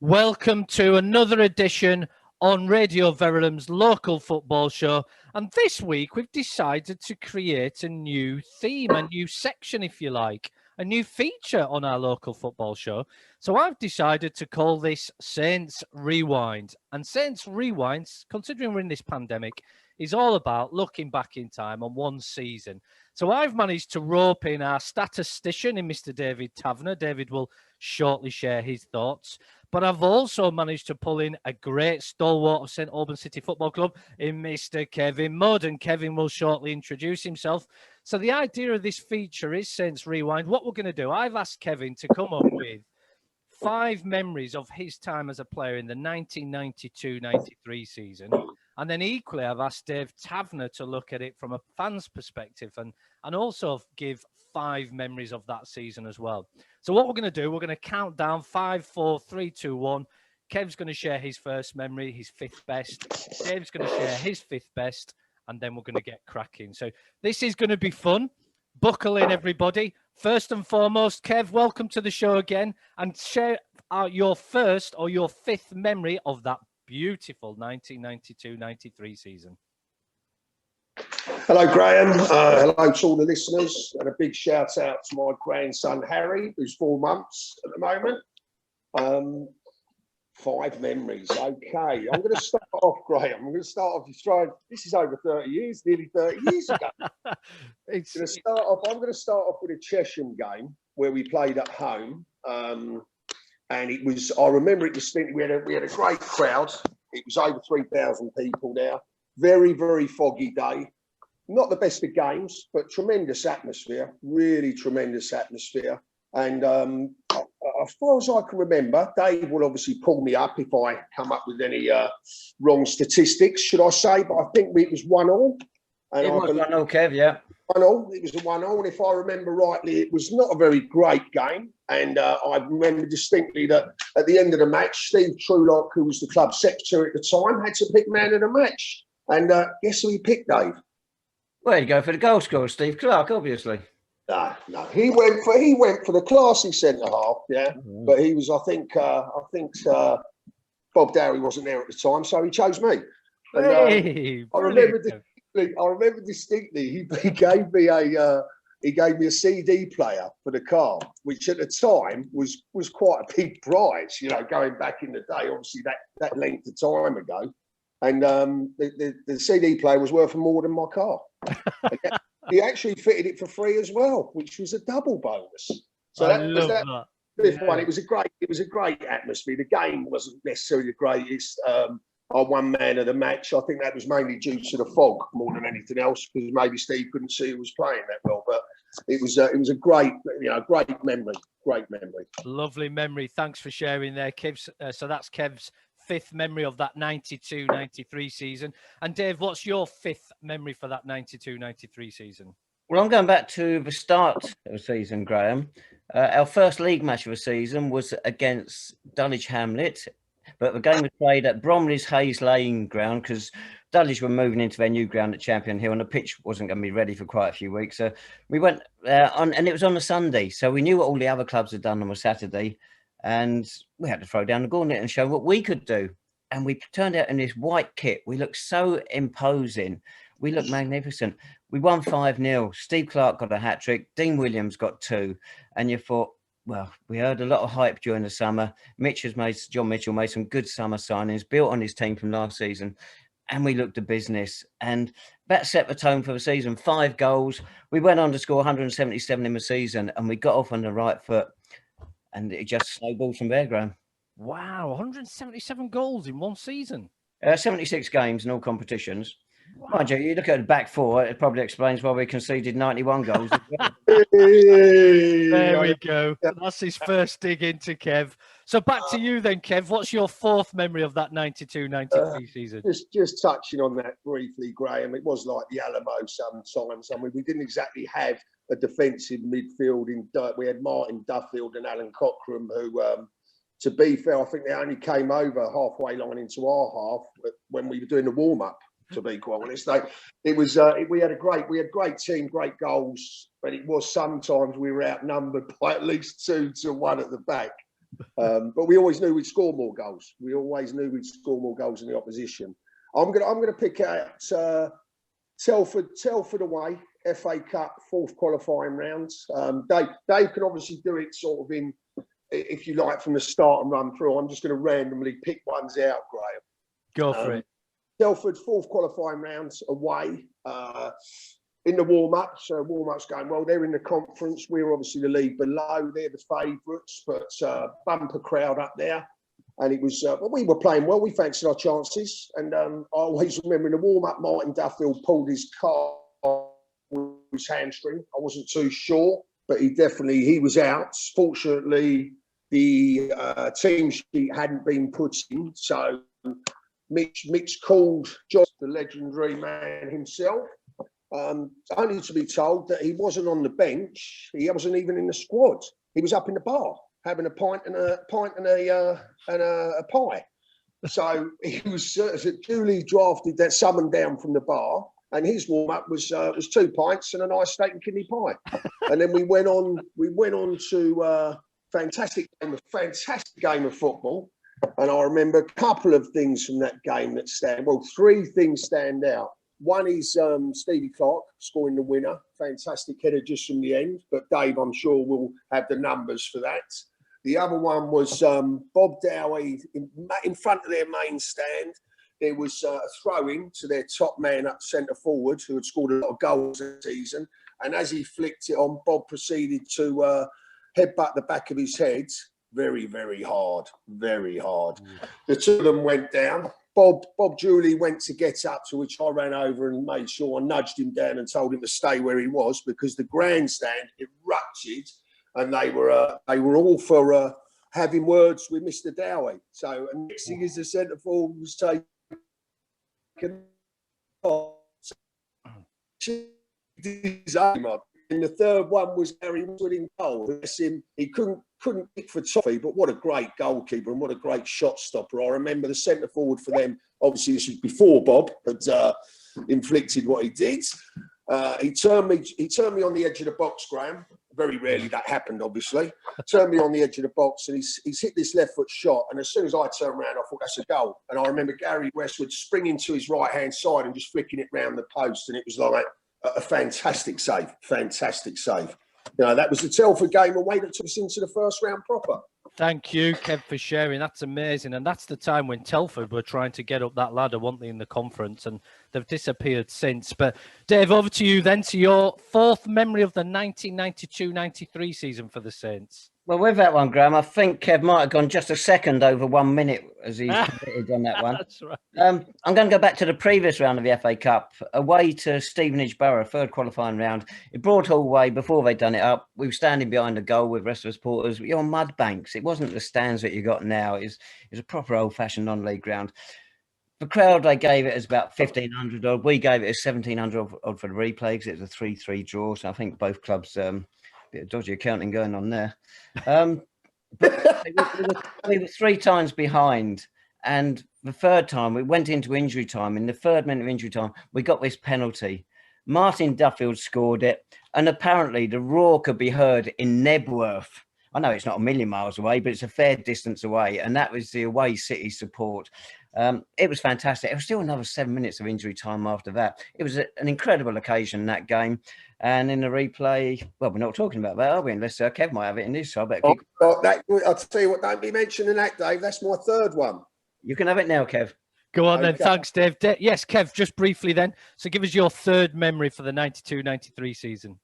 Welcome to another edition on Radio Verulam's local football show. And this week we've decided to create a new theme, a new section, if you like, a new feature on our local football show. So I've decided to call this Saints Rewind. And Saints Rewind, considering we're in this pandemic, is all about looking back in time on one season. So I've managed to rope in our statistician in Mr. David Tavener. David will shortly share his thoughts. But I've also managed to pull in a great stalwart of St Albans City Football Club in Mr. Kevin Mudd, and Kevin will shortly introduce himself. So the idea of this feature is Saints Rewind. What we're going to do, I've asked Kevin to come up with 5 memories of his time as a player in the 1992-93 season. And then equally, I've asked Dave Tavener to look at it from a fan's perspective and also give 5 memories of that season as well. So what we're going to do, we're going to count down 5, 4, 3, 2, 1. Kev's going to share his first memory, his 5th best. Dave's going to share his 5th best, and then we're going to get cracking. So this is going to be fun. Buckle in, everybody. First and foremost, Kev, welcome to the show again, and share your first or your 5th memory of that beautiful 1992-93 season. Hello, Graham. Hello to all the listeners, and a big shout out to my grandson Harry, who's 4 months at the moment. 5 memories. Okay, I'm going to start off, Graham. I'm going to start off trying. This is over 30 years, nearly 30 years ago. I'm going to start off with a Chesham game where we played at home. And it was, I remember it distinctly, we had a great crowd. It was over 3,000 people there. Very, very foggy day. Not the best of games, but tremendous atmosphere, really tremendous atmosphere. And as far as I can remember, Dave will obviously pull me up if I come up with any wrong statistics, should I say, but I think it was 1-1. And it was 1-0, Kev, yeah. 1-0. It was a 1-0, and if I remember rightly, it was not a very great game. And I remember distinctly that at the end of the match, Steve Truelock, who was the club secretary at the time, had to pick man of the match. And guess who he picked, Dave? Well, you go for the goal scorer, Steve Clark, obviously. No. He went for the classy centre half, yeah. Mm-hmm. But he was, I think Bob Dowry wasn't there at the time, so he chose me. And, I remember distinctly. He gave me a CD player for the car, which at the time was quite a big prize. You know, going back in the day, obviously that length of time ago, and the CD player was worth more than my car. He actually fitted it for free as well, which was a double bonus. So that was that. Fifth one. It was a great atmosphere. The game wasn't necessarily the greatest. I won man of the match. I think that was mainly due to the fog more than anything else, because maybe Steve couldn't see who was playing that well. But it was a great, great memory. Great memory. Lovely memory. Thanks for sharing there, Kev. So that's Kev's 5th memory of that 92-93 season. And Dave, what's your 5th memory for that 92-93 season? Well, I'm going back to the start of the season, Graham. Our first league match of the season was against Dulwich Hamlet, but the game was played at Bromley's Hayes Lane ground because Dulwich were moving into their new ground at Champion Hill, and the pitch wasn't going to be ready for quite a few weeks. So we went on, and it was on a Sunday. So we knew what all the other clubs had done on a Saturday, and we had to throw down the gauntlet and show what we could do. And we turned out in this white kit. We looked so imposing. We looked magnificent. We won 5-0. Steve Clark got a hat-trick. Dean Williams got 2. And you thought, well, we heard a lot of hype during the summer. John Mitchell made some good summer signings, built on his team from last season, and we looked at business. And that set the tone for the season. 5 goals. We went on to score 177 in the season, and we got off on the right foot, and it just snowballed from there, Graham. Wow, 177 goals in one season. 76 games in all competitions. Wow. Mind you look at the back four, it probably explains why we conceded 91 goals. There we go. That's his first dig into Kev. So back to you then, Kev. What's your 4th memory of that 92-93 season? Just touching on that briefly, Graham. It was like the Alamo sometimes. I mean, we didn't exactly have a defensive midfield. We had Martin Duffield and Alan Cockram, who, to be fair, I think they only came over halfway line into our half when we were doing the warm-up. To be quite honest, we had a great team, great goals, but it was sometimes we were outnumbered by at least 2-1 at the back. But we always knew we'd score more goals. We always knew we'd score more goals than the opposition. I'm gonna pick out Telford away, FA Cup, 4th qualifying rounds. Dave can obviously do it sort of in, if you like, from the start and run through. I'm just going to randomly pick ones out, Graham. Go for it. Telford, 4th qualifying rounds away. In the warm-ups, warm-ups going well. They're in the conference. We're obviously the league below. They're the favourites, but bumper crowd up there. And it was, well, we were playing well. We fancied our chances. And I always remember in the warm-up, Martin Duffield pulled his calf with his hamstring. I wasn't too sure, but he was out. Fortunately, the team sheet hadn't been put in. So Mitch called John, the legendary man himself. Only to be told that he wasn't on the bench. He wasn't even in the squad. He was up in the bar having a pint and a pie. So he was duly drafted, that summoned down from the bar, and his warm up was 2 pints and a nice steak and kidney pie. And then we went on to a fantastic game of football. And I remember a couple of things from that game that stand. Well, 3 things stand out. One is Stevie Clark scoring the winner. Fantastic header just from the end. But Dave, I'm sure, will have the numbers for that. The other one was Bob Dowie in front of their main stand. There was a throw-in to their top man up centre forward who had scored a lot of goals this season. And as he flicked it on, Bob proceeded to headbutt the back of his head very, very hard, very hard. The 2 of them went down. Bob Julie went to get up, to which I ran over and made sure I nudged him down and told him to stay where he was, because the grandstand erupted and they were all for having words with Mr. Dowie. So next thing is the centre forward was taken off. And the third one was Gary Wood in goal. He couldn't pick for toffee, but what a great goalkeeper and what a great shot stopper. I remember the centre forward for them, obviously this was before Bob had inflicted what he did. He turned me on the edge of the box, Graham. Very rarely that happened, obviously. Turned me on the edge of the box, and he's hit this left foot shot. And as soon as I turned around, I thought that's a goal. And I remember Gary Westwood springing to his right hand side and just flicking it round the post, and it was like a fantastic save. Fantastic save. You know, that was the Telford game away that took us into the first round proper. Thank you, Kev, for sharing. That's amazing. And that's the time when Telford were trying to get up that ladder, weren't they, in the conference? And they've disappeared since. But Dave, over to you then, to your 4th memory of the 1992-93 season for the Saints. Well, with that one, Graham, I think Kev might have gone just a second over 1 minute as he's committed on that one. That's right. I'm going to go back to the previous round of the FA Cup, away to Stevenage Borough, 3rd qualifying round. It Broadhall way, before they'd done it up, we were standing behind the goal with the rest of the supporters. We were on mud banks. It wasn't the stands that you got now. It was a proper old-fashioned non-league ground. The crowd, they gave it as about 1,500 odd. We gave it as 1,700 odd for the replay because it was a 3-3 draw. So I think both clubs... bit of dodgy accounting going on there. But we were 3 times behind. And the 3rd time, we went into injury time. In the 3rd minute of injury time, we got this penalty. Martin Duffield scored it. And apparently the roar could be heard in Nebworth. I know it's not a million miles away, but it's a fair distance away. And that was the away city support. It was fantastic. It was still another 7 minutes of injury time after that. It was an incredible occasion, that game. And in the replay, well, we're not talking about that, are we? Unless Kev might have it in his. So I better keep... I'll tell you what, don't be mentioning that, Dave. That's my 3rd one. You can have it now, Kev. Go on then. Thanks, Dave. Yes, Kev, just briefly then. So give us your 3rd memory for the 92-93 season.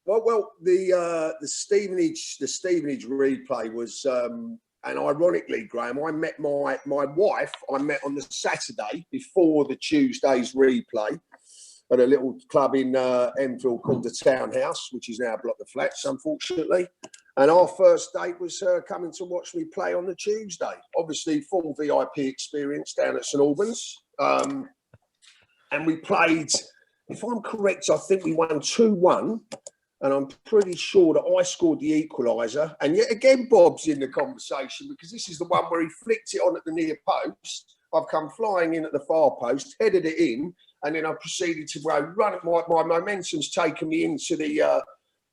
Well, the Stevenage replay was... and ironically, Graham, I met my wife, on the Saturday before the Tuesday's replay at a little club in Enfield called the Townhouse, which is now a block of flats, unfortunately. And our first date was coming to watch me play on the Tuesday. Obviously, full VIP experience down at St Albans. And we played, if I'm correct, I think we won 2-1. And I'm pretty sure that I scored the equaliser. And yet again, Bob's in the conversation, because this is the one where he flicked it on at the near post. I've come flying in at the far post, headed it in, and then I proceeded to run. My momentum's taken me into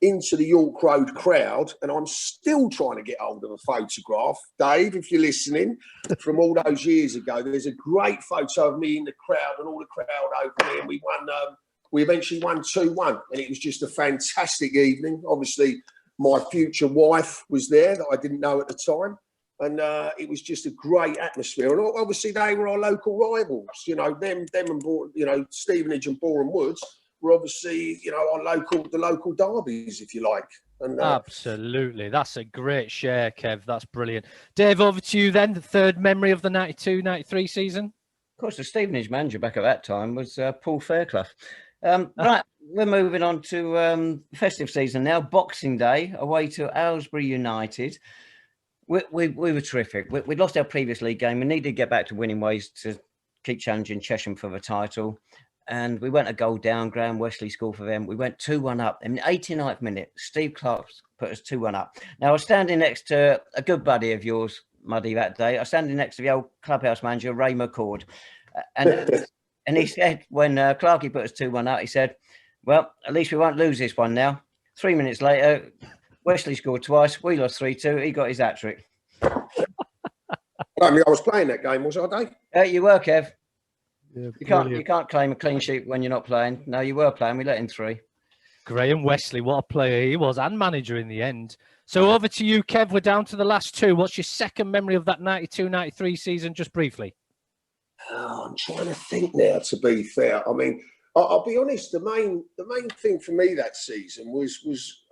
into the York Road crowd, and I'm still trying to get hold of a photograph. Dave, if you're listening, from all those years ago, there's a great photo of me in the crowd and all the crowd over me, and we won. We eventually won 2-1, and it was just a fantastic evening. Obviously, my future wife was there that I didn't know at the time, and it was just a great atmosphere. And obviously, they were our local rivals. You know, them and Stevenage and Boreham Woods were obviously, the local derbies, if you like. And, absolutely. That's a great share, Kev. That's brilliant. Dave, over to you then. The third memory of the 92-93 season. Of course, the Stevenage manager back at that time was Paul Fairclough. Right, we're moving on to festive season now. Boxing Day, away to Aylesbury United. We were terrific. We lost our previous league game. We needed to get back to winning ways to keep challenging Chesham for the title. And we went a goal down. Graham Wesley scored for them. We went 2-1 up. In the 89th minute, Steve Clark put us 2-1 up. Now, I was standing next to a good buddy of yours, Muddy, that day. I was standing next to the old clubhouse manager, Ray McCord. And he said, when Clarkey put us 2-1 up, he said, well, at least we won't lose this one now. 3 minutes later, Wesley scored twice. We lost 3-2. He got his hat-trick. I was playing that game, was I, Dave? You were, Kev. Yeah, you can't claim a clean sheet when you're not playing. No, you were playing. We let in 3. Graham Wesley, what a player he was, and manager in the end. So over to you, Kev. We're down to the last 2. What's your second memory of that 92-93 season, just briefly? Oh, I'm trying to think now, to be fair. I mean, I'll be honest, the main thing for me that season was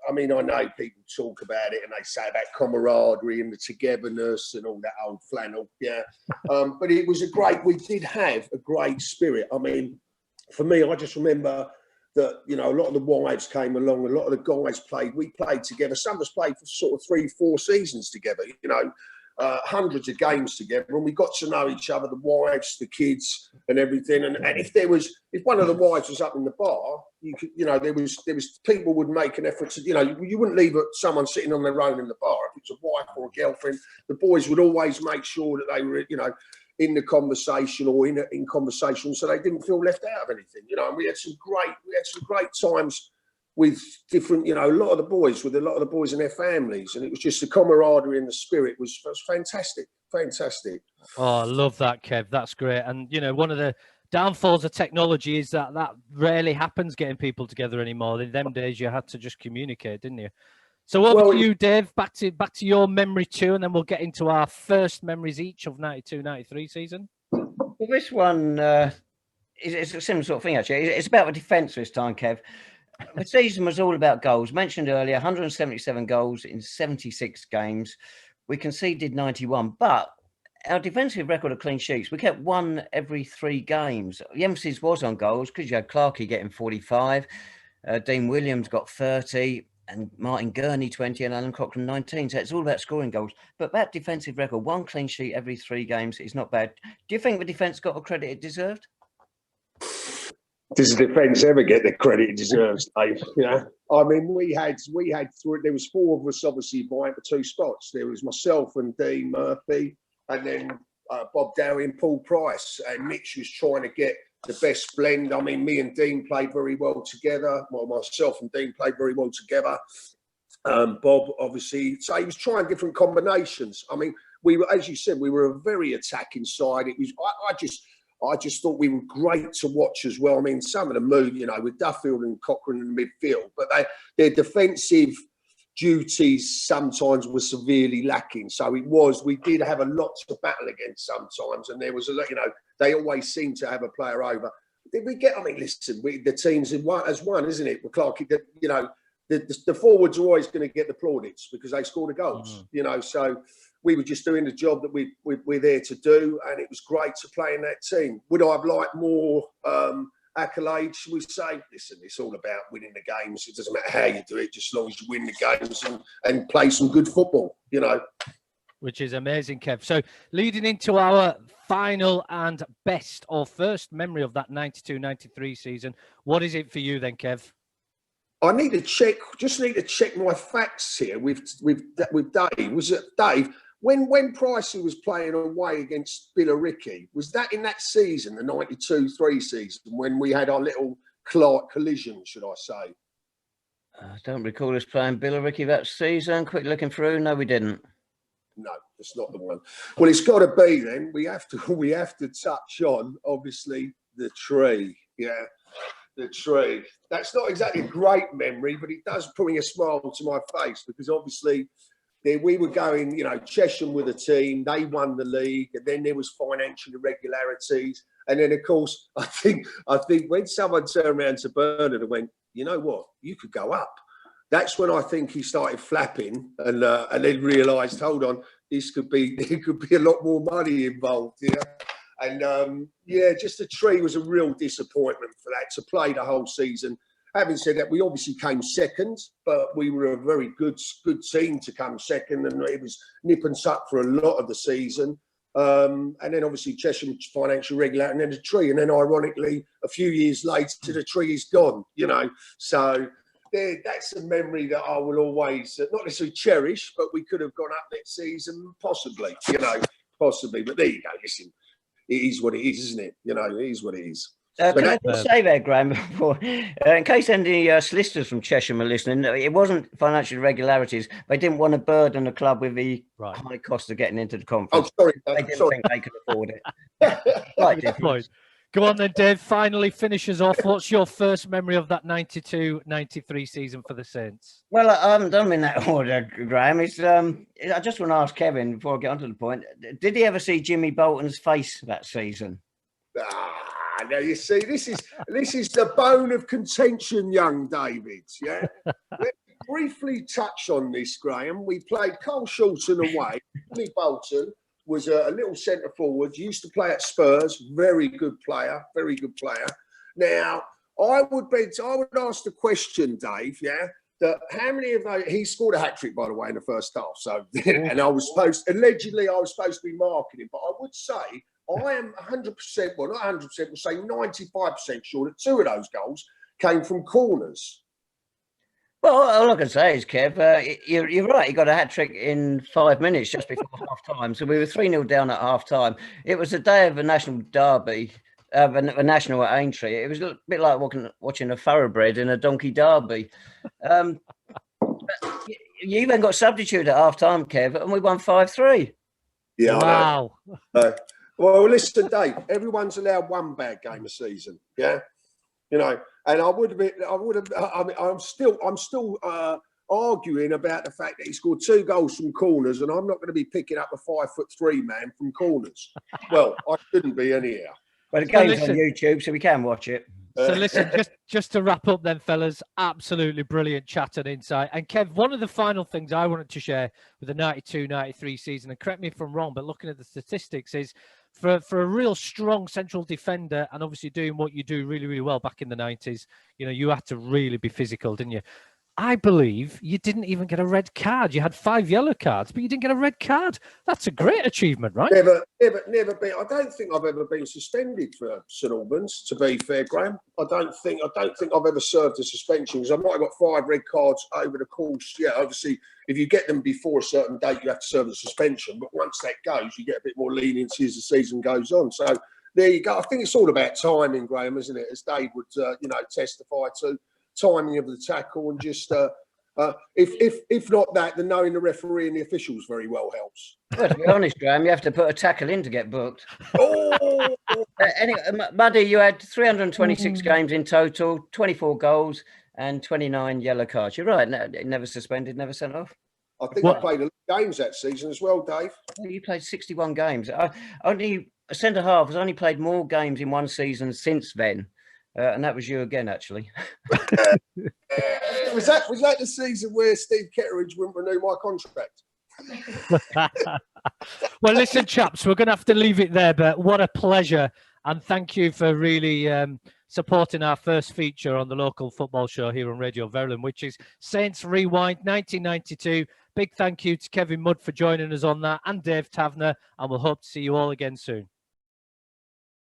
I mean, I know people talk about it and they say about camaraderie and the togetherness and all that old flannel, yeah. But it was we did have a great spirit. I mean, for me, I just remember that, a lot of the wives came along, a lot of the guys we played together. Some of us played for sort of 3-4 seasons together, hundreds of games together, and we got to know each other, the wives, the kids, and everything. And if one of the wives was up in the bar, there was people would make an effort to, you wouldn't leave someone sitting on their own in the bar. If it's a wife or a girlfriend, the boys would always make sure that they were, in the conversation or in conversation, so they didn't feel left out of anything. And we had some great times with different, a lot of the boys and their families, and it was just the camaraderie and the spirit was fantastic. Oh, I love that, Kev. That's great. And one of the downfalls of technology is that rarely happens, getting people together anymore. In them days, you had to just communicate, didn't you? So over to you, Dave. Back to your memory too, and then we'll get into our first memories each of 92-93 season. Well, this one is a similar sort of thing, actually. It's about the defence this time, Kev. The season was all about goals. Mentioned earlier, 177 goals in 76 games. We conceded 91, but our defensive record of clean sheets, we kept 1 every 3 games. The emphasis was on goals because you had Clarkey getting 45, Dean Williams got 30, and Martin Gurney 20, and Alan Cochran 19. So it's all about scoring goals. But that defensive record, 1 clean sheet every 3 games, is not bad. Do you think the defence got the credit it deserved? Does the defence ever get the credit it deserves, Dave? I mean, we had there was 4 of us obviously vying for 2 spots. There was myself and Dean Murphy, and then Bob Dowie and Paul Price. And Mitch was trying to get the best blend. I mean, me and Dean played very well together. Well, myself and Dean played very well together. Bob, obviously, so he was trying different combinations. I mean, we were, as you said, we were a very attacking side. It was, I just thought we were great to watch as well. I mean, some of the moves, with Duffield and Cochran in the midfield, but their defensive duties sometimes were severely lacking. So we did have a lot to battle against sometimes, and there was a lot, they always seemed to have a player over. Did we get? I mean, listen, the teams as one, isn't it? With Clarkey, the forwards are always going to get the plaudits because they scored the goals. So we were just doing the job that we're there to do, and it was great to play in that team. Would I have liked more accolades? We say, listen, it's all about winning the games. It doesn't matter how you do it, just as long as you win the games and play some good football, Which is amazing, Kev. So leading into our final and best or first memory of that 92-93 season, what is it for you then, Kev? I need to check my facts here with Dave. Was it Dave? When Pricey was playing away against Billericay, was that in that season, the 92-3 season, when we had our little collision, should I say? I don't recall us playing Billericay that season. Quick looking through. No, we didn't. No, it's not the one. Well, it's got to be then. We have to touch on, obviously, the tree. Yeah, the tree. That's not exactly a great memory, but it does bring a smile to my face because obviously we were going, Chesham with a team. They won the league, and then there was financial irregularities. And then, of course, I think when someone turned around to Bernard and went, you know what, you could go up. That's when I think he started flapping and then realised, hold on, there could be a lot more money involved here. And just the tree was a real disappointment for that to play the whole season. Having said that, we obviously came second, but we were a very good team to come second, and it was nip and tuck for a lot of the season. And then obviously Chesham financial regular, and then the tree, and then ironically a few years later the tree is gone. So that's a memory that I will always not necessarily cherish, but we could have gone up next season, possibly. Possibly. But there you go. Listen, it is what it is, isn't it? It is what it is. Can I just say there, Graham, before, in case any solicitors from Chesham are listening, it wasn't financial irregularities. They didn't want to burden the club with the high cost of getting into the conference. Oh, sorry. They didn't think they could afford it. Right, good point. Go on then, Dave. Finally finishes off. What's your first memory of that 92-93 season for the Saints? Well, I haven't done them in that order, Graham. I just want to ask Kevin, before I get onto the point, did he ever see Jimmy Bolton's face that season? Now you see, this is the bone of contention, young David. Yeah. Let me briefly touch on this, Graham. We played Cole Shulton away. Jimmy Bolton was a little centre forward. Used to play at Spurs. Very good player. Very good player. Now I would ask the question, Dave. Yeah. That how many of those? He scored a hat trick, by the way, in the first half. So, and allegedly I was supposed to be marking him, but I would say. I am 100%, well, not 100%, we'll say 95% sure that two of those goals came from corners. Well, all I can say is, Kev, you're right. He got a hat-trick in 5 minutes just before half-time. So we were 3-0 down at half-time. It was the day of a national derby, a national at Aintree. It was a bit like watching a thoroughbred in a donkey derby. You even got substituted at half-time, Kev, and we won 5-3. Yeah, wow. Well, listen, Dave. Everyone's allowed one bad game a season, yeah. And I'm still arguing about the fact that he scored 2 goals from corners, and I'm not going to be picking up a 5'3" man from corners. Well, I shouldn't be anyhow. Well, the game's on YouTube, so we can watch it. So listen, just to wrap up then, fellas, absolutely brilliant chat and insight. And Kev, one of the final things I wanted to share with the 92-93 season, and correct me if I'm wrong, but looking at the statistics, is for a real strong central defender and obviously doing what you do really, really well back in the 90s, you had to really be physical, didn't you? I believe you didn't even get a red card. You had 5 yellow cards, but you didn't get a red card. That's a great achievement, right? Never been. I don't think I've ever been suspended for St Albans. To be fair, Graham, I don't think I've ever served a suspension because I might have got 5 red cards over the course. Yeah, obviously, if you get them before a certain date, you have to serve a suspension. But once that goes, you get a bit more leniency as the season goes on. So there you go. I think it's all about timing, Graham, isn't it? As Dave would, testify to. Timing of the tackle and just if not that, then knowing the referee and the officials very well helps. Well, to be honest, Graham, you have to put a tackle in to get booked. Oh, anyway, Muddy, you had 326 games in total, 24 goals and 29 yellow cards. You're right, never suspended, never sent off. I think I played a lot of games that season as well, Dave. You played 61 games. Only a centre half has only played more games in one season since then. And that was you again, actually. Was that the season where Steve Ketteridge wouldn't renew my contract? Well, listen, chaps, we're going to have to leave it there, but what a pleasure. And thank you for really supporting our first feature on the local football show here on Radio Verulam, which is Saints Rewind 1992. Big thank you to Kevin Mudd for joining us on that, and Dave Tavener, and we'll hope to see you all again soon.